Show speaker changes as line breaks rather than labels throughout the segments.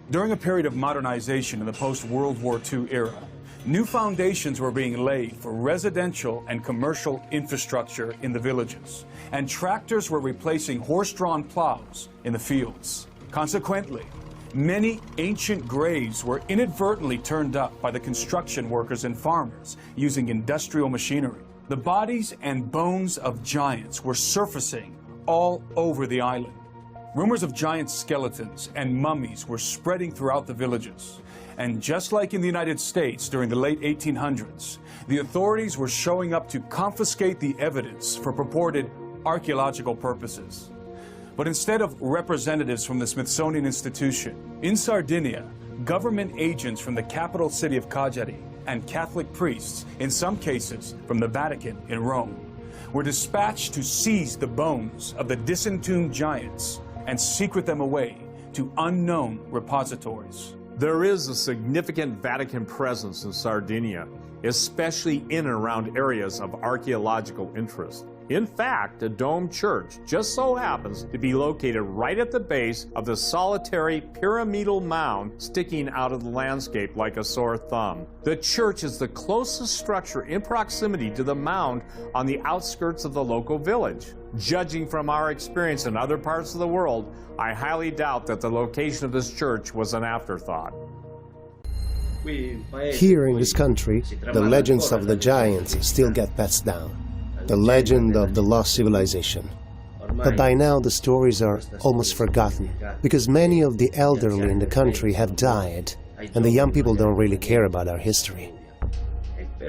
During a period of modernization in the post-World War II era, new foundations were being laid for residential and commercial infrastructure in the villages, and tractors were replacing horse-drawn plows in the fields. Consequently, many ancient graves were inadvertently turned up by the construction workers and farmers using industrial machinery. The bodies and bones of giants were surfacing all over the island. Rumors of giant skeletons and mummies were spreading throughout the villages. And just like in the United States during the late 1800s, the authorities were showing up to confiscate the evidence for purported archaeological purposes. But instead of representatives from the Smithsonian Institution, in Sardinia, government agents from the capital city of Cagliari and Catholic priests, in some cases from the Vatican in Rome, were dispatched to seize the bones of the disentombed giants and secret them away to unknown repositories.
There is a significant Vatican presence in Sardinia, especially in and around areas of archaeological interest. In fact, a domed church just so happens to be located right at the base of the solitary pyramidal mound sticking out of the landscape like a sore thumb. The church is the closest structure in proximity to the mound on the outskirts of the local village. Judging from our experience in other parts of the world, I highly doubt that the location of this church was an afterthought.
Here in this country, the legends of the giants still get passed down. The legend of the lost civilization. But by now the stories are almost forgotten, because many of the elderly in the country have died, and the young people don't really care about our history.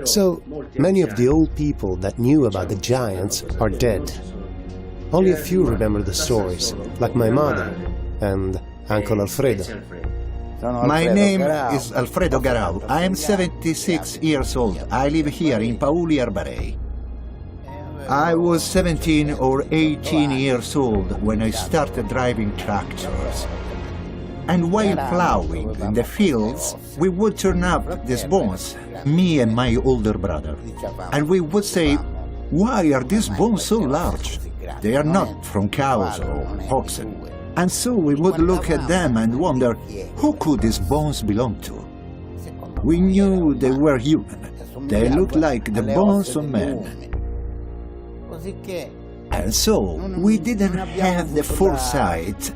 So, many of the old people that knew about the giants are dead. Only a few remember the stories, like my mother and Uncle Alfredo.
My name is Alfredo Garau. I am 76 years old. I live here in Pauli Arbarei. I was 17 or 18 years old when I started driving tractors. And while plowing in the fields, we would turn up these bones, me and my older brother. And we would say, "Why are these bones so large? They are not from cows or oxen." And so we would look at them and wonder, who could these bones belong to? We knew they were human. They looked like the bones of men. And so we didn't have the foresight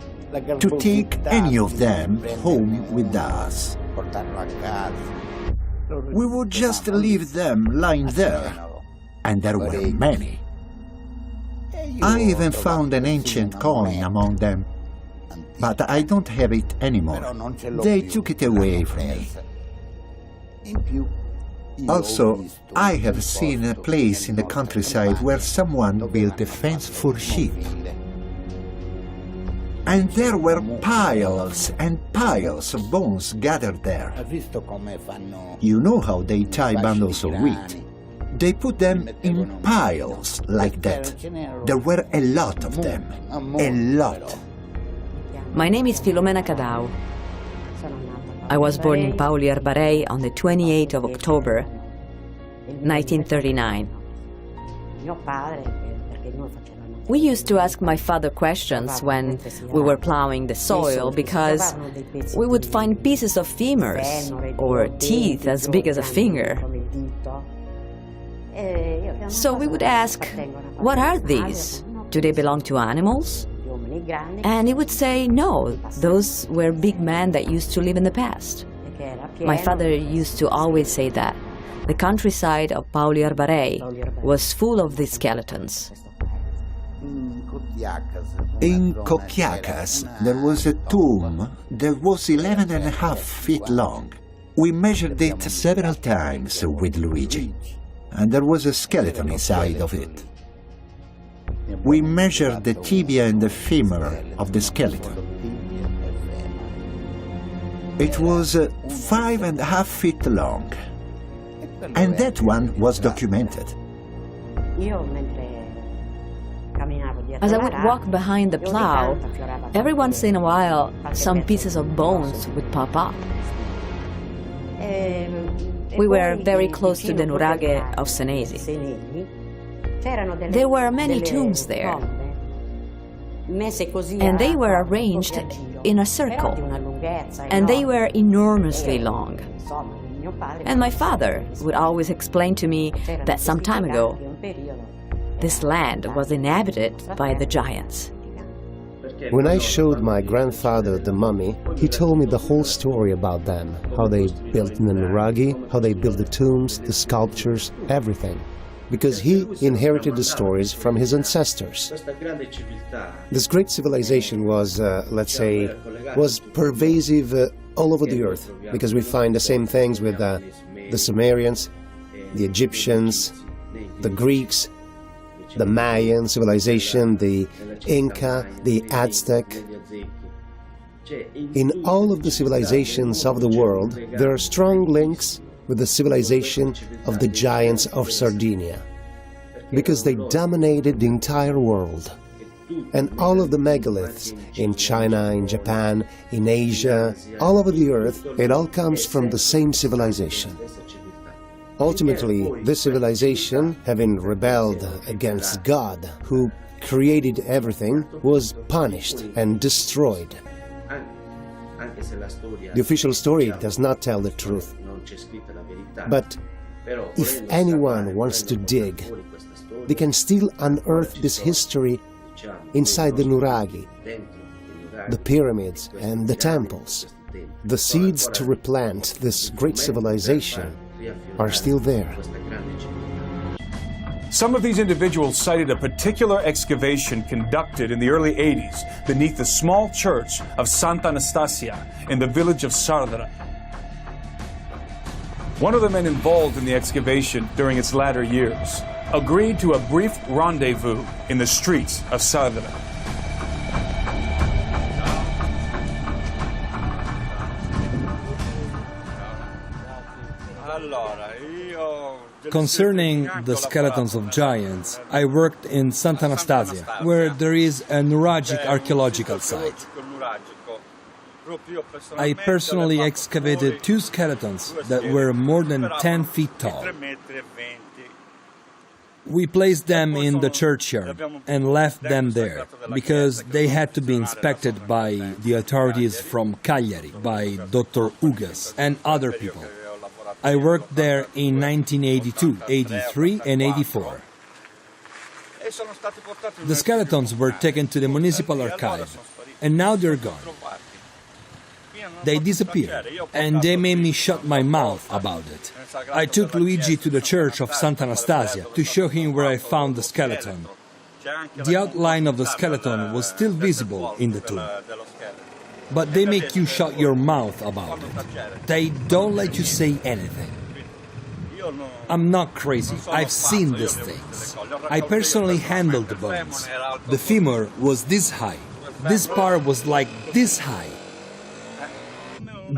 to take any of them home with us. We would just leave them lying there, and there were many. I even found an ancient coin among them, but I don't have it anymore. They took it away from me. Also, I have seen a place in the countryside where someone built a fence for sheep. And there were piles and piles of bones gathered there. You know how they tie bundles of wheat? They put them in piles like that. There were a lot of them. A lot.
My name is Filomena Cadau. I was born in Pauli Arbarei on the 28th of October, 1939. We used to ask my father questions when we were plowing the soil because we would find pieces of femurs or teeth as big as a finger. So we would ask, what are these? Do they belong to animals? And he would say, no, those were big men that used to live in the past. My father used to always say that. The countryside of Pauli Arbarei was full of these skeletons.
In Coquiacas, there was a tomb that was 11.5 feet long. We measured it several times with Luigi, and there was a skeleton inside of it. We measured the tibia and the femur of the skeleton. It was 5.5 feet long, and that one was documented.
As I would walk behind the plow, every once in a while, some pieces of bones would pop up. We were very close to the nuraghe of Senesi. There were many tombs there, and they were arranged in a circle. and they were enormously long. And my father would always explain to me that some time ago, this land was inhabited by the giants.
When I showed my grandfather the mummy, he told me the whole story about them, how they built the nuraghi, how they built the tombs, the sculptures, everything. Because he inherited the stories from his ancestors. This great civilization was, let's say, was pervasive all over the earth, because we find the same things with the Sumerians, the Egyptians, the Greeks, the Mayan civilization, the Inca, the Aztec. In all of the civilizations of the world, there are strong links with the civilization of the giants of Sardinia, because they dominated the entire world. And all of the megaliths in China, in Japan, in Asia, all over the earth, it all comes from the same civilization. Ultimately, this civilization, having rebelled against God, who created everything, was punished and destroyed. The official story does not tell the truth. But if anyone wants to dig, they can still unearth this history inside the nuraghi, the pyramids and the temples. The seeds to replant this great civilization are still there.
Some of these individuals cited a particular excavation conducted in the early 80s beneath the small church of Santa Anastasia in the village of Sardara. One of the men involved in the excavation during its latter years agreed to a brief rendezvous in the streets of Sardara.
Concerning the skeletons of giants, I worked in Santa Anastasia, where there is a nuragic archaeological site. I personally excavated 2 skeletons that were more than 10 feet tall. We placed them in the churchyard and left them there, because they had to be inspected by the authorities from Cagliari, by Dr. Ugas and other people. I worked there in 1982, 83 and 84. The skeletons were taken to the municipal archive, and now they're gone. They disappeared, and they made me shut my mouth about it. I took Luigi to the church of Santa Anastasia to show him where I found the skeleton. The outline of the skeleton was still visible in the tomb. But they make you shut your mouth about it. They don't let you say anything. I'm not crazy. I've seen these things. I personally handled the bones. The femur was this high. This part was like this high.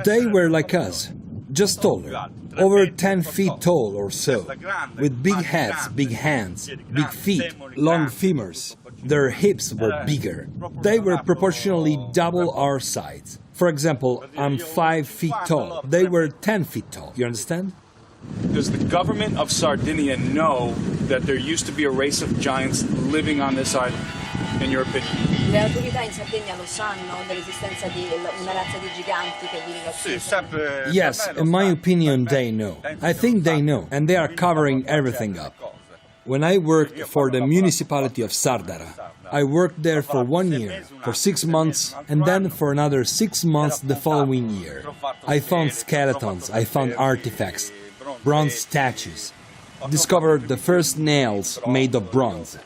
They were like us, just taller, over 10 feet tall or so, with big heads, big hands, big feet, long femurs. Their hips were bigger. They were proportionally double our size. For example, I'm 5 feet tall. They were 10 feet tall. You understand?
Does the government of Sardinia know that there used to be a race of giants living on this island, in your opinion?
Le autorità in Sardegna lo sanno dell'esistenza di una razza di giganti che vive qui?
Yes, in my opinion, they know. I think they know, and they are covering everything up. When I worked for the municipality of Sardara, I worked there for 1 year, for 6 months, and then for another 6 months the following year. I found skeletons, I found artifacts, bronze statues, discovered the first nails made of bronze.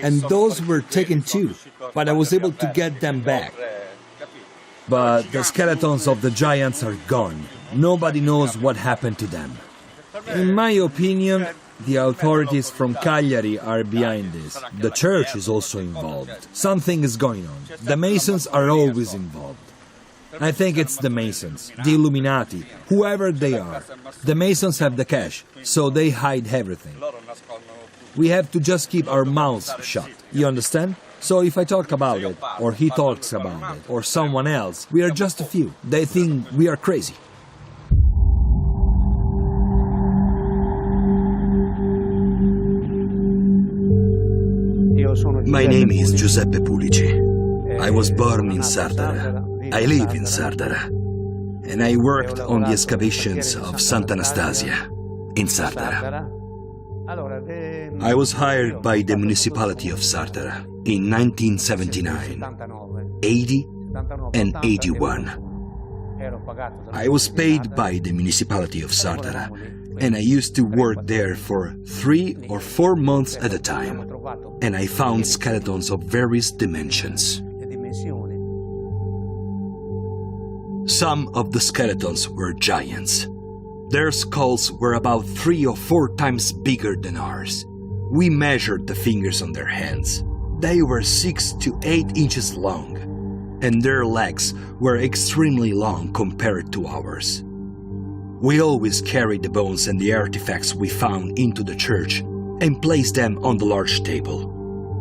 And those were taken too, but I was able to get them back. But the skeletons of the giants are gone. Nobody knows what happened to them. In my opinion, the authorities from Cagliari are behind this. The church is also involved. Something is going on. The Masons are always involved. I think it's the Masons, the Illuminati, whoever they are. The Masons have the cash, so they hide everything. We have to just keep our mouths shut. You understand? So if I talk about it, or he talks about it, or someone else, we are just a few. They think we are crazy.
My name is Giuseppe Pulici. I was born in Sardara. I live in Sardara, and I worked on the excavations of Sant'Anastasia in Sardara. I was hired by the municipality of Sardara in 1979, 80, and 81. I was paid by the municipality of Sardara, and I used to work there for 3 or 4 months at a time, and I found skeletons of various dimensions. Some of the skeletons were giants. Their skulls were about 3 or 4 times bigger than ours. We measured the fingers on their hands. They were 6 to 8 inches long, and their legs were extremely long compared to ours. We always carried the bones and the artifacts we found into the church and placed them on the large table.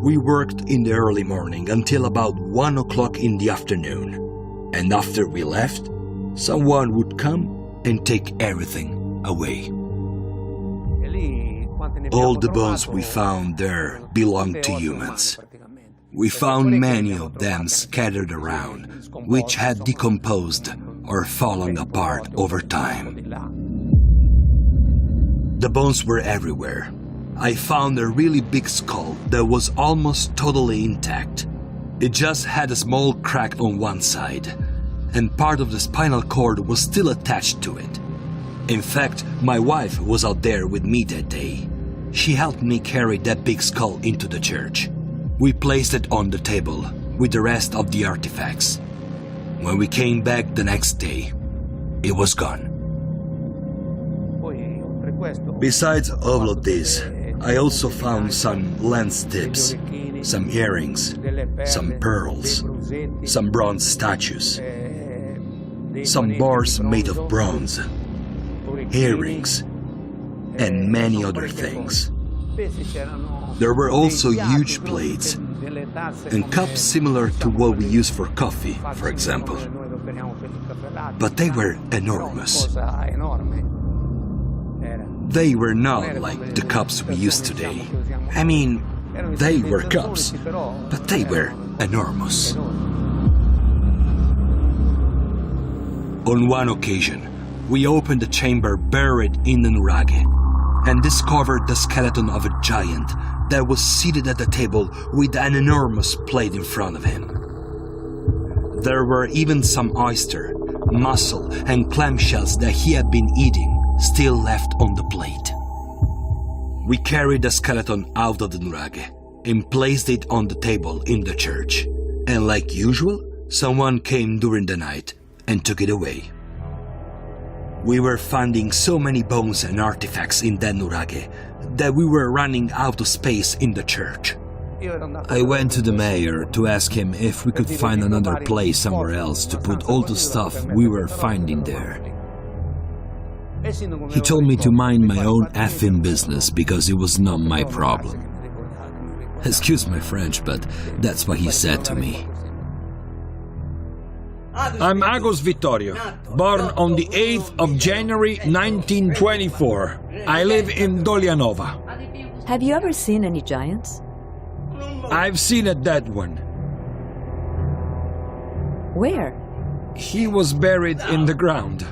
We worked in the early morning until about 1 o'clock in the afternoon, and after we left, someone would come and take everything away. All the bones we found there belonged to humans. We found many of them scattered around, which had decomposed or fallen apart over time. The bones were everywhere. I found a really big skull that was almost totally intact. It just had a small crack on one side, and part of the spinal cord was still attached to it. In fact, my wife was out there with me that day. She helped me carry that big skull into the church. We placed it on the table with the rest of the artifacts. When we came back the next day, it was gone. Besides all of this, I also found some lens tips, some earrings, some pearls, some bronze statues, some bars made of bronze, earrings, and many other things. There were also huge plates and cups similar to what we use for coffee, for example. But they were enormous. They were not like the cups we use today. I mean, they were cups, but they were enormous. On one occasion, we opened a chamber buried in the nuraghe and discovered the skeleton of a giant that was seated at the table with an enormous plate in front of him. There were even some oyster, mussel, and clam shells that he had been eating still left on the plate. We carried the skeleton out of the nuraghe and placed it on the table in the church. And like usual, someone came during the night and took it away. We were finding so many bones and artifacts in that nuraghe that we were running out of space in the church. I went to the mayor to ask him if we could find another place somewhere else to put all the stuff we were finding there. He told me to mind my own effing business because it was not my problem. Excuse my French, but that's what he said to me.
I'm Agos Vittorio, born on the 8th of January 1924. I live in Dolianova.
Have you ever seen any giants?
I've seen a dead one.
Where?
He was buried in the ground.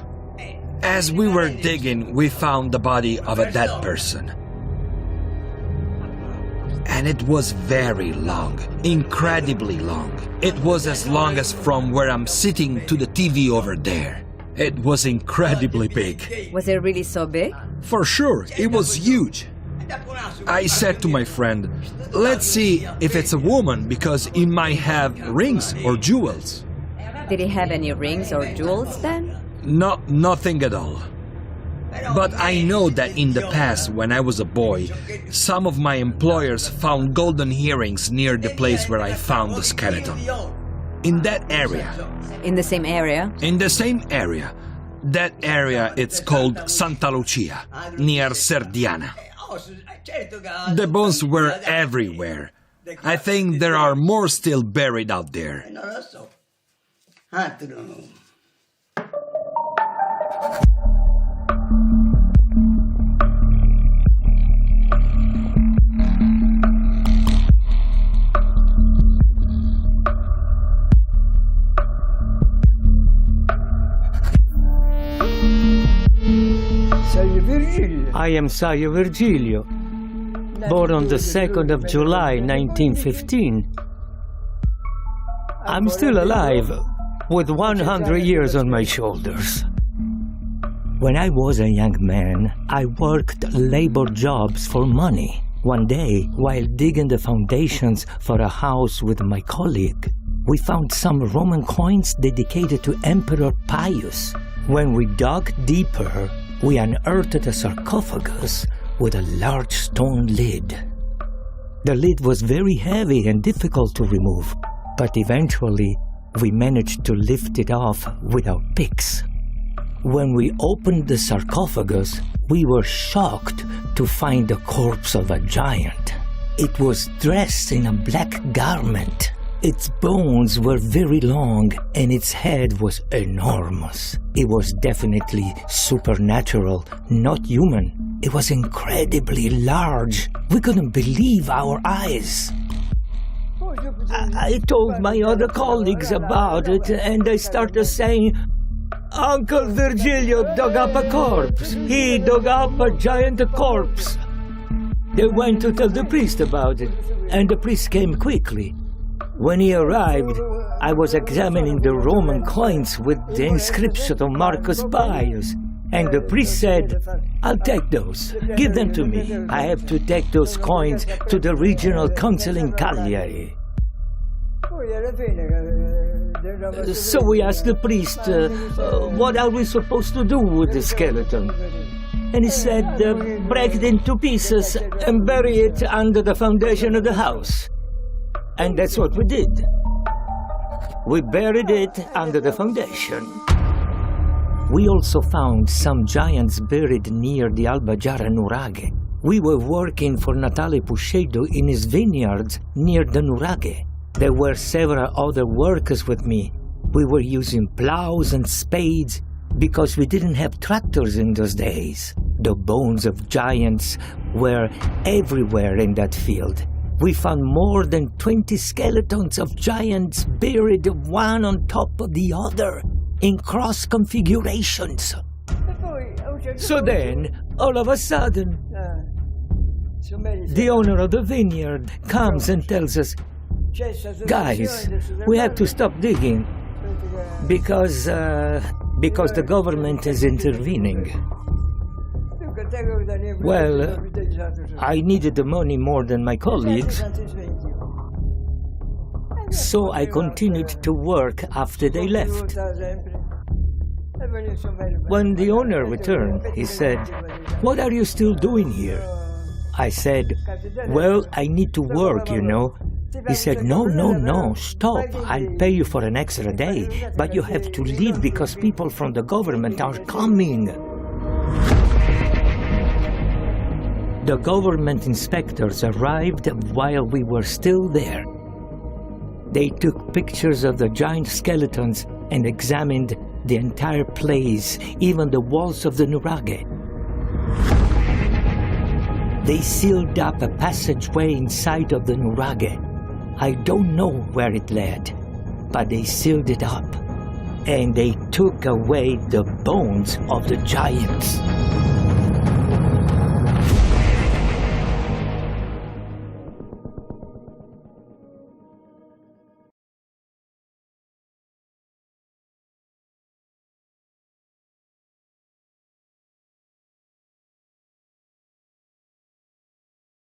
As we were digging, we found the body of a dead person. And it was very long, incredibly long. It was as long as from where I'm sitting to the TV over there. It was incredibly big.
Was it really so big?
For sure, it was huge. I said to my friend, let's see if it's a woman because it might have rings or jewels.
Did he have any rings or jewels then?
No, nothing at all. But I know that in the past, when I was a boy, some of my employers found golden earrings near the place where I found the skeleton. In that area.
In the same area?
In the same area. That area, it's called Santa Lucia, near Serdiana. The bones were everywhere. I think there are more still buried out there.
I am Saio Virgilio, born on the 2nd of July 1915. I'm still alive, with 100 years on my shoulders. When I was a young man, I worked labor jobs for money. One day, while digging the foundations for a house with my colleague, we found some Roman coins dedicated to Emperor Pius. When we dug deeper, we unearthed a sarcophagus with a large stone lid. The lid was very heavy and difficult to remove, but eventually we managed to lift it off with our picks. When we opened the sarcophagus, we were shocked to find the corpse of a giant. It was dressed in a black garment. Its bones were very long and its head was enormous. It was definitely supernatural, not human. It was incredibly large. We couldn't believe our eyes. I told my other colleagues about it and they started saying, Uncle Virgilio dug up a corpse. He dug up a giant corpse. They went to tell the priest about it, and the priest came quickly. When he arrived, I was examining the Roman coins with the inscription of Marcus Pius, and the priest said, I'll take those. Give them to me. I have to take those coins to the regional council in Cagliari. So we asked the priest, what are we supposed to do with the skeleton? And he said, break it into pieces and bury it under the foundation of the house. And that's what we did. We buried it under the foundation. We also found some giants buried near the Albaggiara Nuraghe. We were working for Natale Puscedo in his vineyards near the Nuraghe. There were several other workers with me. We were using plows and spades because we didn't have tractors in those days. The bones of giants were everywhere in that field. We found more than 20 skeletons of giants buried one on top of the other in cross configurations. So then, all of a sudden, the owner of the vineyard comes and tells us, guys, we have to stop digging because the government is intervening. Well, I needed the money more than my colleagues, so I continued to work after they left. When the owner returned, he said, "What are you still doing here?" I said, "Well, I need to work, you know." He said, no, stop. I'll pay you for an extra day, but you have to leave because people from the government are coming. The government inspectors arrived while we were still there. They took pictures of the giant skeletons and examined the entire place, even the walls of the nuraghe. They sealed up a passageway inside of the nuraghe. I don't know where it led, but they sealed it up, and they took away the bones of the giants.